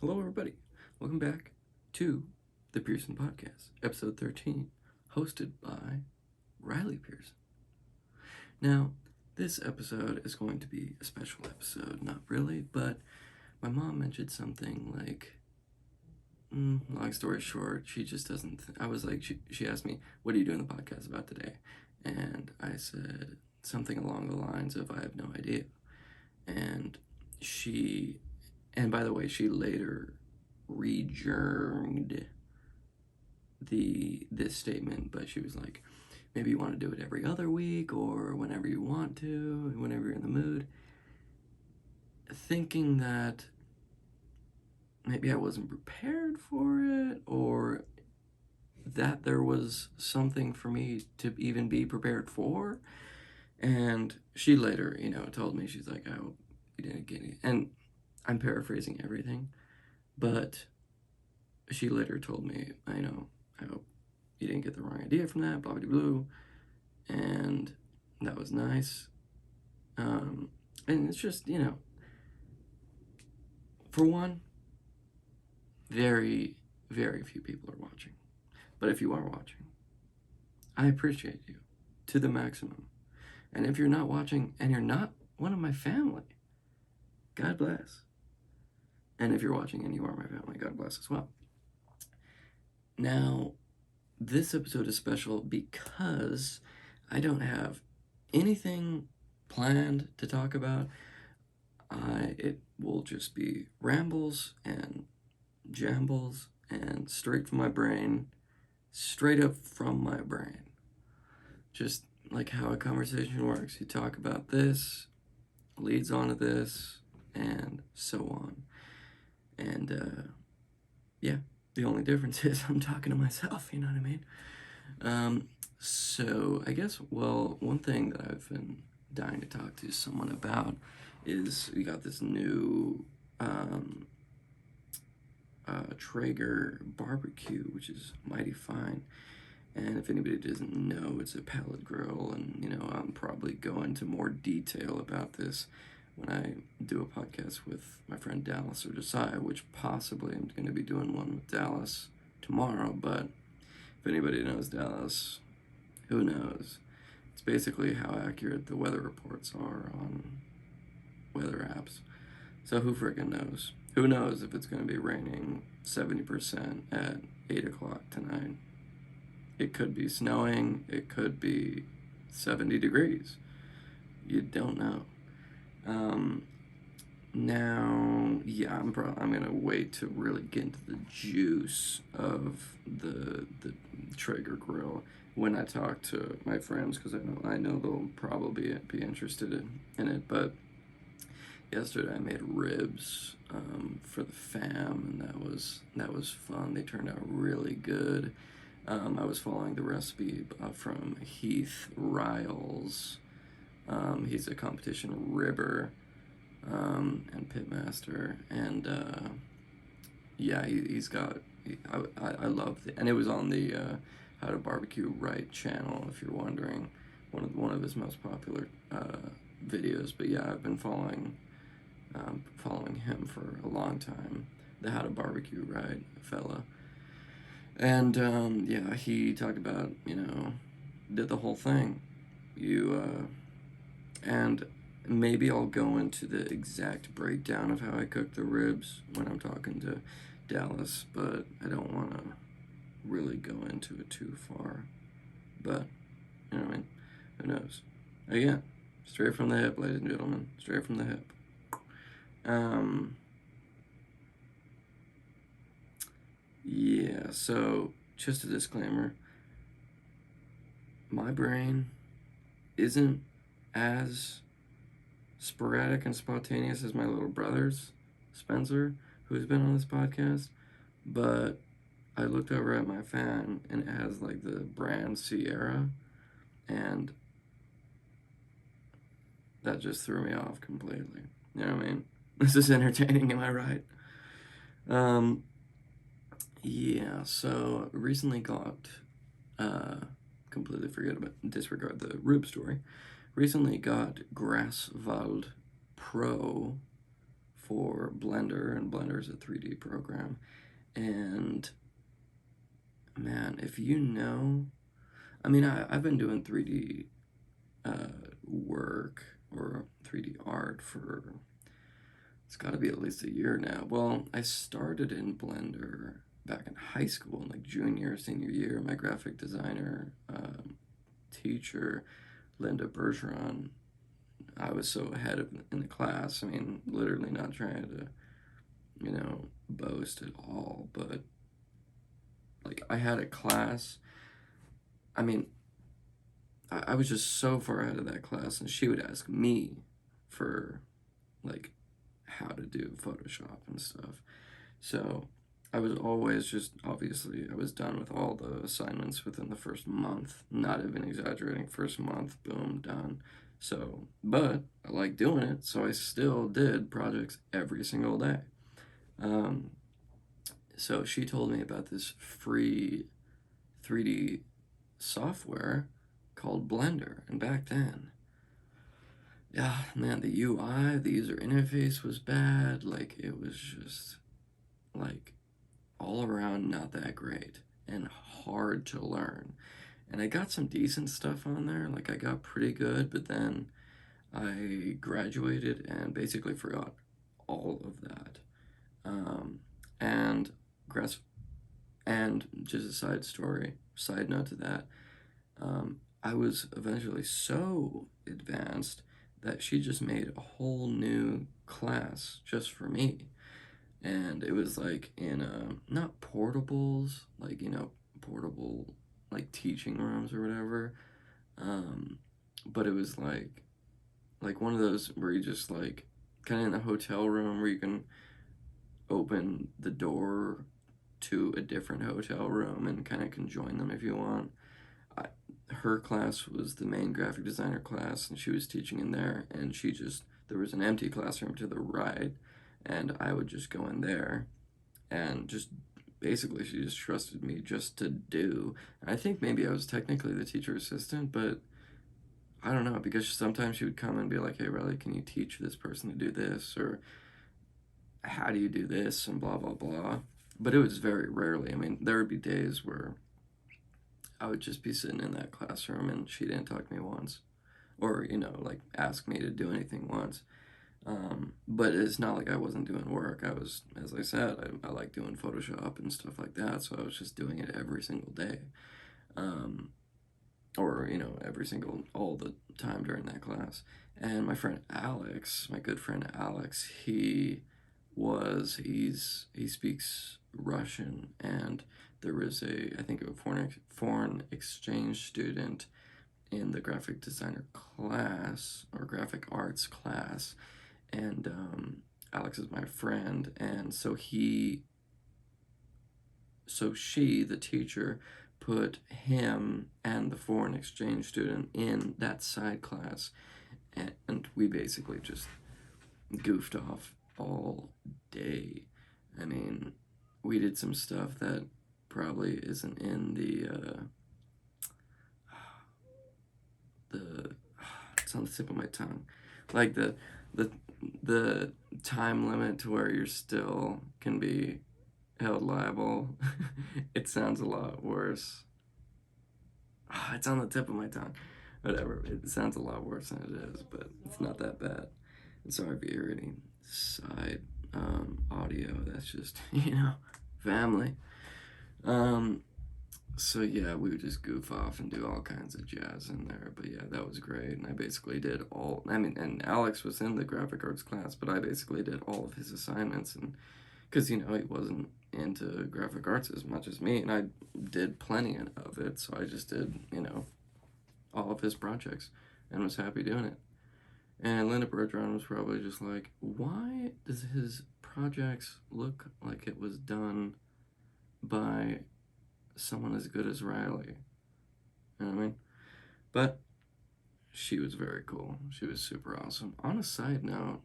Hello, everybody. Welcome back to the Pearson Podcast, Episode 13, hosted by Riley Pearson. Now, this episode is going to be a special episode. Not really, but my mom mentioned something like, long story short, she just doesn't. I was like, she asked me, what are you doing the podcast about today? And I said something along the lines of, I have no idea. And by the way, she later rejourned this statement, but she was like, maybe you want to do it every other week or whenever you want to, whenever you're in the mood. Thinking that maybe I wasn't prepared for it, or that there was something for me to even be prepared for. And she later, told me, she's like, I hope you didn't get it. And I'm paraphrasing everything, but she later told me, I hope you didn't get the wrong idea from that, blah, blah, blue. And that was nice. And it's just, for one, very, very few people are watching. But if you are watching, I appreciate you to the maximum. And if you're not watching and you're not one of my family, God bless. And if you're watching and you are my family, God bless as well. Now, this episode is special because I don't have anything planned to talk about. It will just be rambles and jambles and straight from my brain, straight up from my brain. Just like how a conversation works. You talk about this, leads on to this, and so on. And yeah, the only difference is I'm talking to myself, you know what I mean? So I guess, one thing that I've been dying to talk to someone about is we got this new Traeger barbecue, which is mighty fine. And if anybody doesn't know, it's a pellet grill, and I'm probably go into more detail about this when I do a podcast with my friend Dallas or Josiah, which possibly I'm going to be doing one with Dallas tomorrow. But if anybody knows Dallas, who knows? It's basically how accurate the weather reports are on weather apps. So who friggin' knows? Who knows if it's going to be raining 70% at 8 o'clock tonight? It could be snowing. It could be 70 degrees. You don't know. Now, yeah, I'm gonna wait to really get into the juice of the Traeger grill when I talk to my friends, because I know they'll probably be interested in it. But yesterday I made ribs for the fam, and that was fun. They turned out really good. I was following the recipe from Heath Riles. He's a competition ribber and pitmaster, and yeah, he's got. I love it, and it was on the How to Barbecue Right channel. If you're wondering, one of his most popular videos. But yeah, I've been following him for a long time. The How to Barbecue Right fella. And yeah, he talked about, did the whole thing. And maybe I'll go into the exact breakdown of how I cook the ribs when I'm talking to Dallas, but I don't want to really go into it too far. But, you know what I mean? Who knows? Again, straight from the hip, ladies and gentlemen. Straight from the hip. Yeah, so just a disclaimer. My brain isn't as sporadic and spontaneous as my little brother's, Spencer, who's been on this podcast, but I looked over at my fan and it has like the brand Sierra, and that just threw me off completely. You know what I mean? This is entertaining, am I right? Yeah, so recently got, completely disregard the rib story. Recently got Grasswald Pro for Blender, and Blender is a 3D program. And man, if you know, I mean, I've been doing 3D work or 3D art for, it's got to be at least a year now. Well, I started in Blender back in high school, in like junior, senior year. My graphic designer teacher, Linda Bergeron, I was so ahead in the class. I mean, literally not trying to, boast at all, but like I had a class. I mean, I was just so far ahead of that class, and she would ask me for like how to do Photoshop and stuff. So I was always just, obviously, I was done with all the assignments within the first month. Not even exaggerating, first month, boom, done. So, but I like doing it, so I still did projects every single day. Um, so she told me about this free 3D software called Blender, and back then, yeah, man, the UI, the user interface was bad. Like, it was just, like, all around not that great and hard to learn. And I got some decent stuff on there. Like, I got pretty good, but then I graduated and basically forgot all of that. Um, and grass, and just a side note to that, I was eventually so advanced that she just made a whole new class just for me. And it was like in not portables, like, portable like teaching rooms or whatever. Um, but it was like one of those where you just like kind of in a hotel room where you can open the door to a different hotel room and kind of can join them if you want. I, Her class was the main graphic designer class, and she was teaching in there, and there was an empty classroom to the right, and I would just go in there and just basically she just trusted me just to do. And I think maybe I was technically the teacher assistant, but I don't know, because sometimes she would come and be like, hey Riley, can you teach this person to do this, or how do you do this, and blah blah blah. But it was very rarely. I mean, there would be days where I would just be sitting in that classroom and she didn't talk to me once, or like ask me to do anything once. But it's not like I wasn't doing work. I was, as I said, I like doing Photoshop and stuff like that, so I was just doing it every single day. Or, all the time during that class. And my friend Alex, my good friend Alex, he speaks Russian, and there was I think a foreign exchange student in the graphic designer class, or graphic arts class, and Alex is my friend, and she, the teacher, put him and the foreign exchange student in that side class, and we basically just goofed off all day. I mean, we did some stuff that probably isn't in the it's on the tip of my tongue, like the the time limit to where you're still can be held liable. It sounds a lot worse. It's on the tip of my tongue. Whatever. It sounds a lot worse than it is, but it's not that bad. And sorry if you hear any side audio. That's just family. So yeah, we would just goof off and do all kinds of jazz in there. But yeah, that was great. And I basically did all. I mean, and Alex was in the graphic arts class, but I basically did all of his assignments, and because he wasn't into graphic arts as much as me, and I did plenty of it, so I just did all of his projects and was happy doing it. And Linda Bergeron was probably just like, why does his projects look like it was done by someone as good as Riley? You know what I mean? But she was very cool. She was super awesome. On a side note,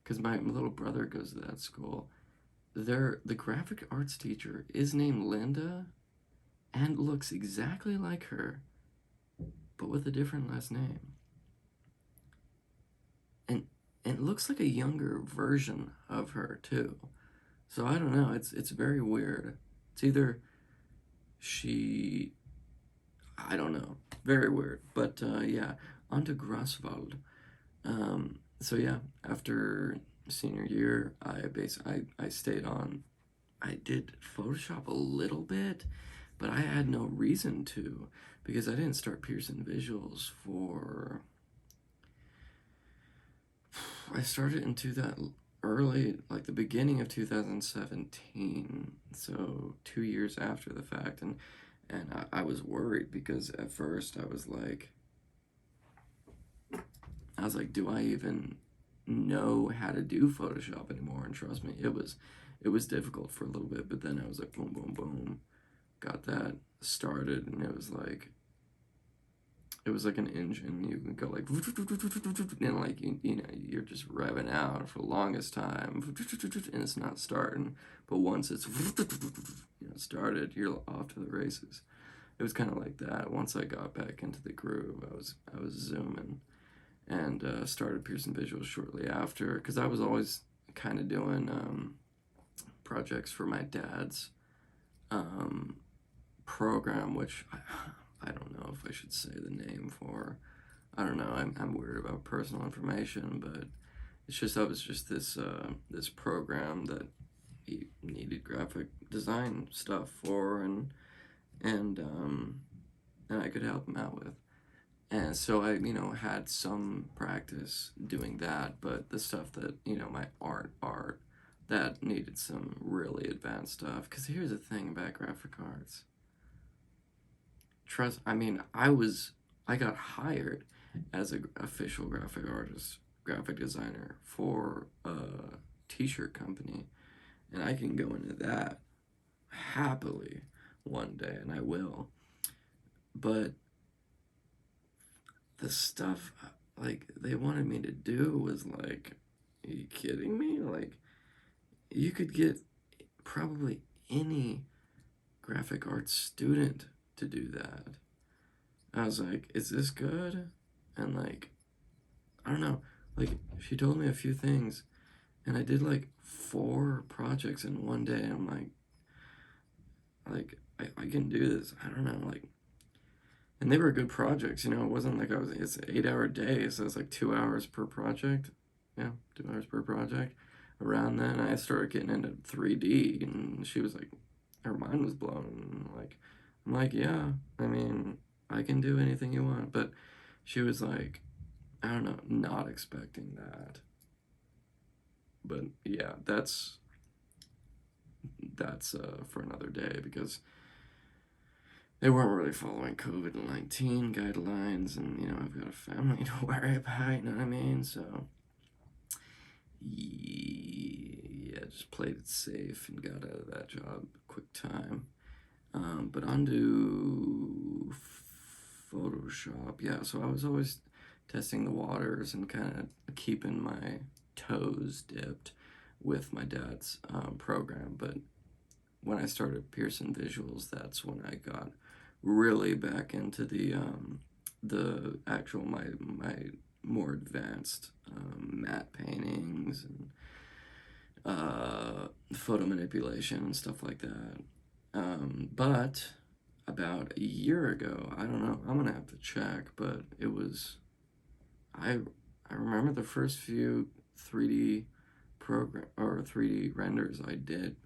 because my little brother goes to that school, the graphic arts teacher is named Linda and looks exactly like her, but with a different last name. And and it looks like a younger version of her too. So I don't know. It's very weird. It's either she, I don't know, very weird. But yeah, on to Groswald. So yeah, after senior year, I stayed on. I did Photoshop a little bit, but I had no reason to because I didn't start Pearson Visuals for. I started into that early, like the beginning of 2017, so 2 years after the fact, and I was worried because at first I was like, do I even know how to do Photoshop anymore? And trust me, it was difficult for a little bit, but then I was like, boom, boom, boom, got that started, and it was like an engine. You can go like, and like you know, you're just revving out for the longest time, and it's not starting. But once it's started, you're off to the races. It was kind of like that. Once I got back into the groove, I was zooming, and started Pearson Visuals shortly after because I was always kind of doing projects for my dad's um, program, which I don't know if I should say the name for. I don't know. I'm weird about personal information, but it's just that was just this program that he needed graphic design stuff for, and I could help him out with. And so I, had some practice doing that, but the stuff that, my art, that needed some really advanced stuff. Because here's the thing about graphic arts. I got hired as a official graphic artist, graphic designer for a t-shirt company, and I can go into that happily one day, and I will. But the stuff like they wanted me to do was like, are you kidding me? Like, you could get probably any graphic arts student to do that. I was like, is this good? And like, I don't know. Like, she told me a few things, and I did like 4 projects in one day. I'm like, I can do this. I don't know. Like, and they were good projects. It wasn't like it's an 8 hour day, so it's like 2 hours per project. Yeah, 2 hours per project. Around then, I started getting into 3D, and she was like, her mind was blown. Like, I'm like, yeah, I mean, I can do anything you want. But she was like, I don't know, not expecting that. But yeah, that's for another day because they weren't really following COVID-19 guidelines, and I've got a family to worry about. You know what I mean? So yeah, just played it safe and got out of that job quick time. But on to Photoshop. Yeah, so I was always testing the waters and kind of keeping my toes dipped with my dad's program. But when I started Pearson Visuals, that's when I got really back into the actual my more advanced matte paintings and photo manipulation and stuff like that. But about a year ago, I don't know, I'm gonna have to check, but it was I I remember the first few 3D program or 3D renders I did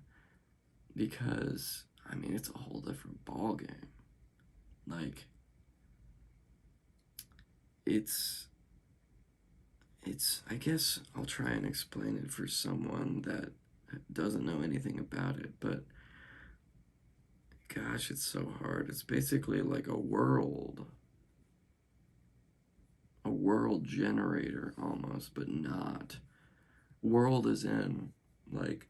because I mean it's a whole different ball game. Like it's I guess I'll try and explain it for someone that doesn't know anything about it, but gosh, it's so hard. It's basically like a world generator almost, but not. World is in like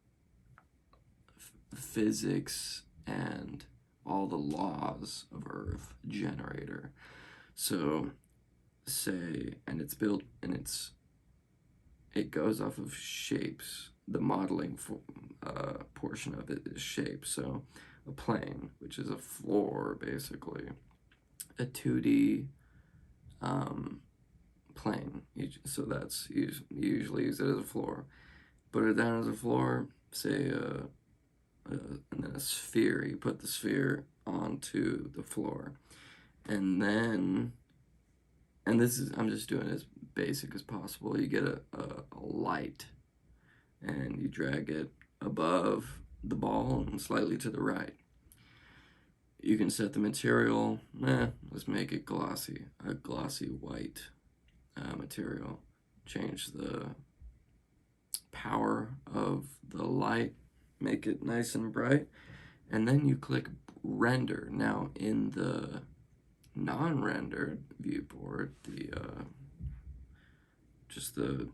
physics and all the laws of Earth generator. So say, and it's built, and it goes off of shapes. The modeling portion of it is shape. So a plane, which is a floor basically, a 2D um, plane. So that's you usually use it as a floor. Put it down as a floor, say and then a sphere. You put the sphere onto the floor, and then, and this is, I'm just doing it as basic as possible. You get a light, and you drag it above the ball and slightly to the right. You can set the material, let's make it glossy, a glossy white material. Change the power of the light, make it nice and bright, and then you click render. Now in the non-rendered viewport, just the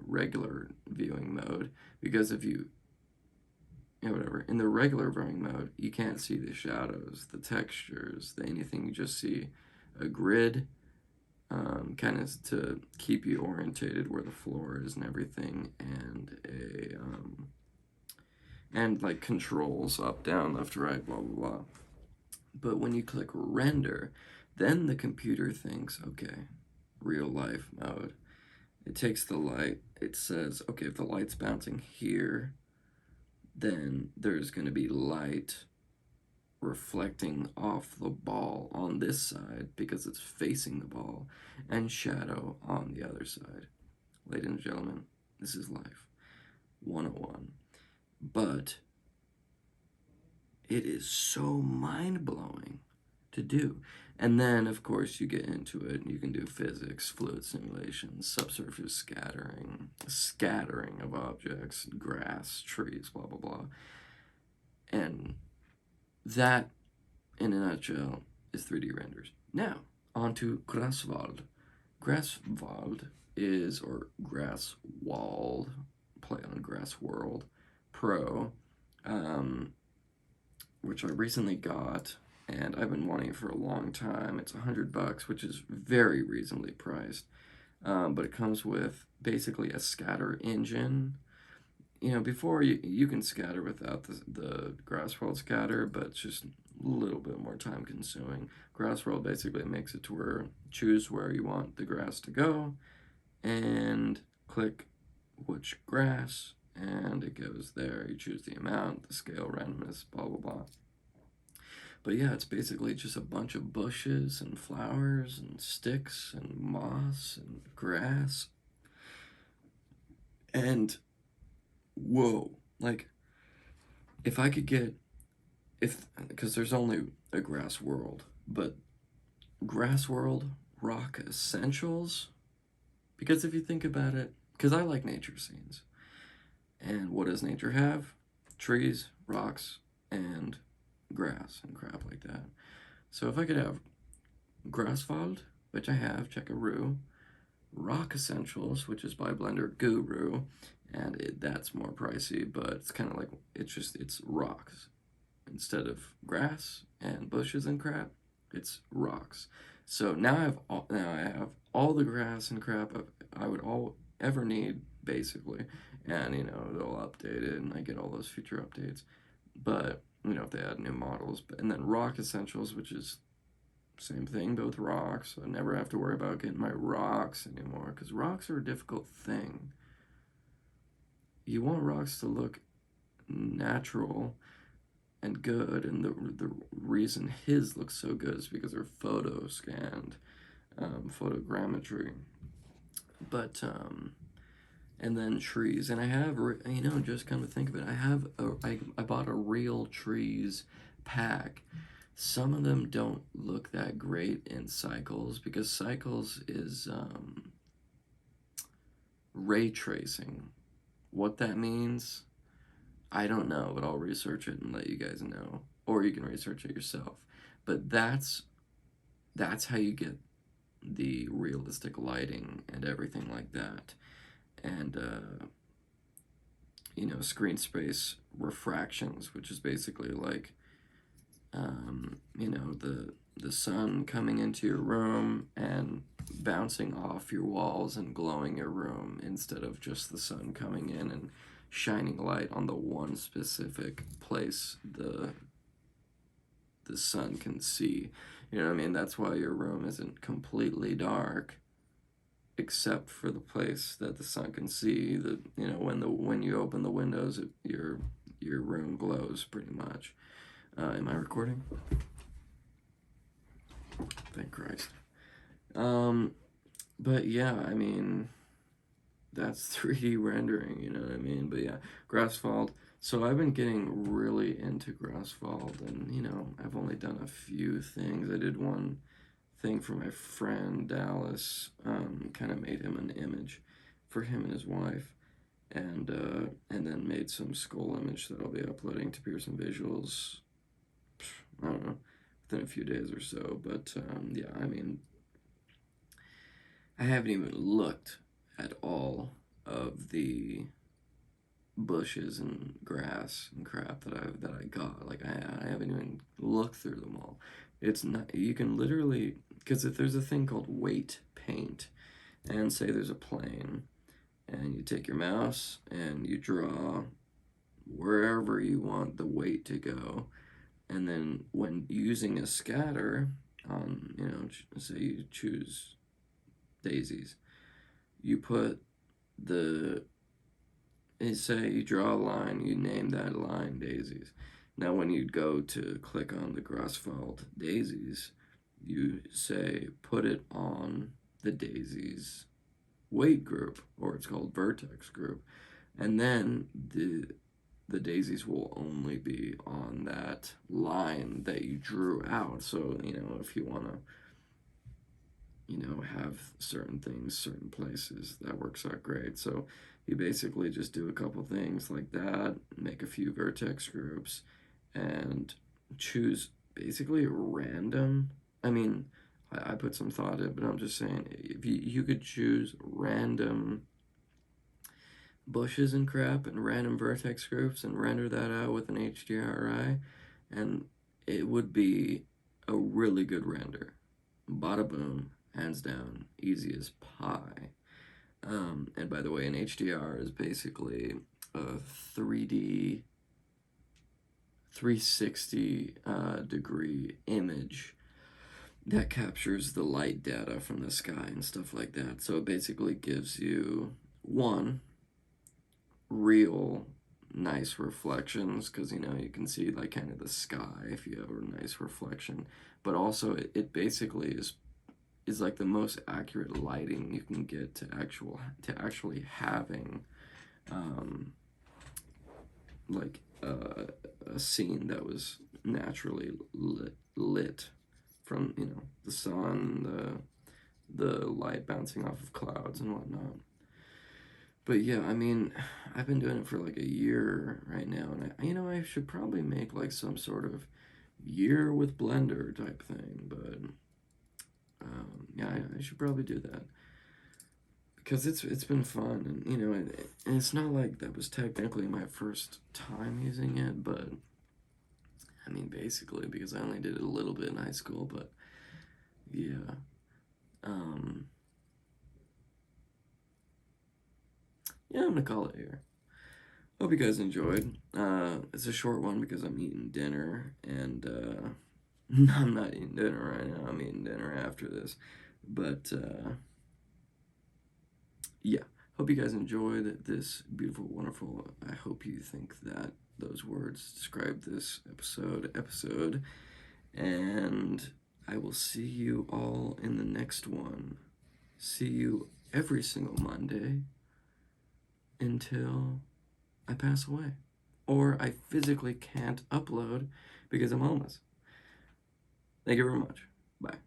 regular viewing mode, because if you, whatever, in the regular viewing mode, you can't see the shadows, the textures, anything. You just see a grid, kind of to keep you orientated where the floor is and everything, and like controls up, down, left, right, blah blah blah. But when you click render, then the computer thinks, okay, real life mode. It takes the light, it says, okay, if the light's bouncing here, then there's going to be light reflecting off the ball on this side because it's facing the ball, and shadow on the other side. Ladies and gentlemen, this is life 101. But it is so mind-blowing to do. And then, of course, you get into it, and you can do physics, fluid simulations, subsurface scattering of objects, grass, trees, blah, blah, blah. And that, in a nutshell, is 3D renders. Now, on to Grasswald. Grasswald is, or Grasswald, play on Grass World Pro, which I recently got, and I've been wanting it for a long time. It's $100, which is very reasonably priced, but it comes with basically a scatter engine. Before you can scatter without the Grassworld scatter, but it's just a little bit more time consuming. Grassworld basically makes it to where choose where you want the grass to go, and click which grass, and it goes there. You choose the amount, the scale, randomness, blah blah blah. But yeah, it's basically just a bunch of bushes and flowers and sticks and moss and grass. And whoa, like, if I could get, because there's only a Grass World, but Grass World Rock Essentials, because if you think about it, because I like nature scenes, and what does nature have? Trees, rocks, and grass and crap like that. So if I could have Grasswald, which I have, Checkaroo, Rock Essentials, which is by Blender Guru, and that's more pricey, but it's kind of like, it's rocks. Instead of grass and bushes and crap, it's rocks. So now I have all the grass and crap I would ever need, basically, and they'll update it, and I get all those future updates. But if they add new models, and then Rock Essentials, which is same thing, but with rocks. So I never have to worry about getting my rocks anymore, because rocks are a difficult thing. You want rocks to look natural and good, and the reason his looks so good is because they're photo scanned, photogrammetry. But and then trees, and I have, just come to think of it, I bought a real trees pack. Some of them don't look that great in Cycles, because Cycles is ray tracing. What that means, I don't know, but I'll research it and let you guys know, or you can research it yourself. But that's how you get the realistic lighting and everything like that. And screen space refractions, which is basically like the sun coming into your room and bouncing off your walls and glowing your room, instead of just the sun coming in and shining light on the one specific place the sun can see. That's why your room isn't completely dark, except for the place that the sun can see. That, when you open the windows, your room glows pretty much. Am I recording? Thank Christ. But yeah, I mean, that's 3D rendering, you know what I mean? But yeah, Grassfald. So I've been getting really into Grassfald, and I've only done a few things. I did one thing for my friend Dallas, kind of made him an image for him and his wife, and then made some skull image that I'll be uploading to Pearson Visuals. I don't know, within a few days or so. But yeah, I mean, I haven't even looked at all of the bushes and grass and crap that I got. Like I haven't even looked through them all. It's not, you can literally, because if there's a thing called weight paint, and say there's a plane, and you take your mouse and you draw wherever you want the weight to go, and then when using a scatter on, say you choose daisies, you put the, say you draw a line, you name that line daisies. Now when you go to click on the Grassfald daisies, you say put it on the daisies weight group, or it's called vertex group, and then the daisies will only be on that line that you drew out. So if you want to have certain things certain places, that works out great. So you basically just do a couple things like that, make a few vertex groups, and choose basically random. I mean, I put some thought in, but I'm just saying, if you could choose random bushes and crap and random vertex groups and render that out with an HDRI, and it would be a really good render. Bada boom, hands down, easy as pie. And by the way, an HDR is basically a 3D 360 degree image that captures the light data from the sky and stuff like that. So it basically gives you, one, real nice reflections, because you can see like kind of the sky if you have a nice reflection, but also it basically is like the most accurate lighting you can get to actually having like a scene that was naturally lit from the sun, the light bouncing off of clouds and whatnot. But yeah, I mean, I've been doing it for like a year right now, and I should probably make like some sort of year with Blender type thing. But yeah, I should probably do that, because it's been fun, and and it's not like that was technically my first time using it, but I mean, basically, because I only did it a little bit in high school. But yeah, yeah, I'm gonna call it here. Hope you guys enjoyed. It's a short one because I'm eating dinner, and I'm not eating dinner right now. I'm eating dinner after this. But yeah, hope you guys enjoyed this beautiful, wonderful. I hope you think that those words describe this episode, and I will see you all in the next one. See you every single Monday until I pass away, or I physically can't upload because I'm homeless. Thank you very much. Bye.